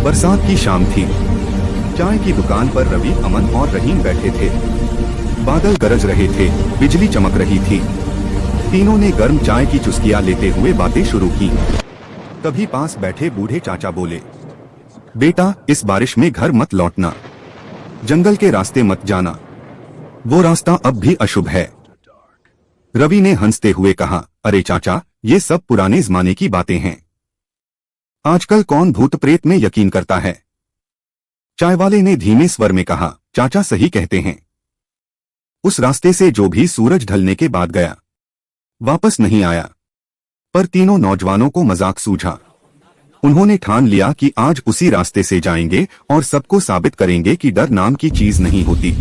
बरसात की शाम थी। चाय की दुकान पर रवि, अमन और रहीम बैठे थे। बादल गरज रहे थे, बिजली चमक रही थी। तीनों ने गर्म चाय की चुस्कियां लेते हुए बातें शुरू की। तभी पास बैठे बूढ़े चाचा बोले, बेटा, इस बारिश में घर मत लौटना, जंगल के रास्ते मत जाना, वो रास्ता अब भी अशुभ है। रवि ने हंसते हुए कहा, अरे चाचा, ये सब पुराने जमाने की बातें हैं। आजकल कौन भूत प्रेत में यकीन करता है। चाय वाले ने धीमे स्वर में कहा, चाचा सही कहते हैं। उस रास्ते से जो भी सूरज ढलने के बाद गया, वापस नहीं आया। पर तीनों नौजवानों को मजाक सूझा। उन्होंने ठान लिया कि आज उसी रास्ते से जाएंगे और सबको साबित करेंगे कि डर नाम की चीज नहीं होती।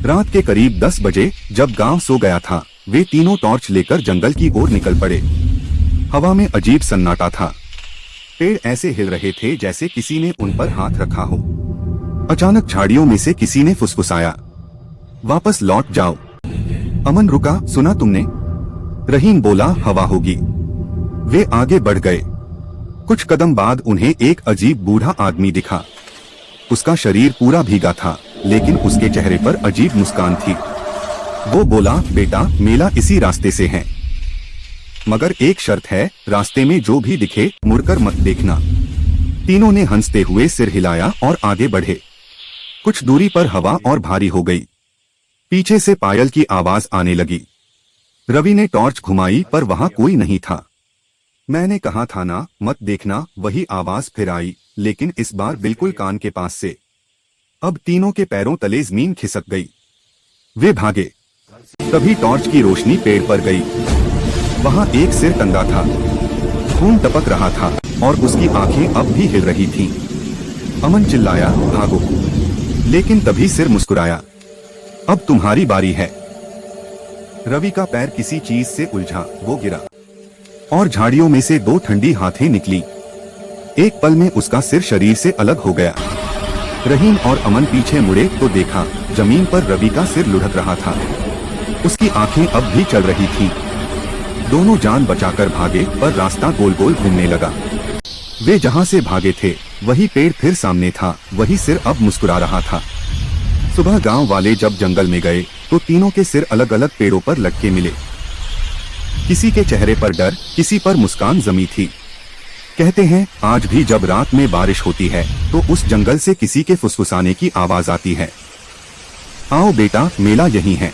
रात के करीब 10 बजे जब गांव सो गया था, वे तीनों टॉर्च लेकर जंगल की ओर निकल पड़े। हवा में अजीब सन्नाटा था। पेड़ ऐसे हिल रहे थे जैसे किसी ने उन पर हाथ रखा हो। अचानक झाड़ियों में से किसी ने फुसफुसाया, वापस लौट जाओ। अमन रुका, सुना तुमने? रहीम बोला, हवा होगी। वे आगे बढ़ गए। कुछ कदम बाद उन्हें एक अजीब बूढ़ा आदमी दिखा। उसका शरीर पूरा भीगा था, लेकिन उसके चेहरे पर अजीब मुस्कान थी। वो बोला, बेटा, मेला इसी रास्ते से है, मगर एक शर्त है, रास्ते में जो भी दिखे मुड़कर मत देखना। तीनों ने हंसते हुए सिर हिलाया और आगे बढ़े। कुछ दूरी पर हवा और भारी हो गई। पीछे से पायल की आवाज आने लगी। रवि ने टॉर्च घुमाई पर वहां कोई नहीं था। मैंने कहा था ना, मत देखना, वही आवाज फिर आई, लेकिन इस बार बिल्कुल कान के पास से। अब तीनों के पैरों तले जमीन खिसक गई। वे भागे। तभी टॉर्च की रोशनी पेड़ पर गई। वहां एक सिर टंगा था, खून टपक रहा था और उसकी आंखें अब भी हिल रही थीं। अमन चिल्लाया, भागो, लेकिन तभी सिर मुस्कुराया, अब तुम्हारी बारी है। रवि का पैर किसी चीज से उलझा, वो गिरा और झाड़ियों में से 2 ठंडी हाथें निकली। एक पल में उसका सिर शरीर से अलग हो गया। रहीम और अमन पीछे मुड़े तो देखा, जमीन पर रवि का सिर लुढ़क रहा था। उसकी आंखें अब भी चल रही थीं। दोनों जान बचाकर भागे, पर रास्ता गोल गोल घूमने लगा। वे जहां से भागे थे वही पेड़ फिर सामने था, वही सिर अब मुस्कुरा रहा था। सुबह गांव वाले जब जंगल में गए तो तीनों के सिर अलग अलग पेड़ों पर लटके मिले। किसी के चेहरे पर डर, किसी पर मुस्कान जमी थी। कहते हैं, आज भी जब रात में बारिश होती है तो उस जंगल से किसी के फुसफुसाने की आवाज आती है। आओ बेटा, मेला यही है।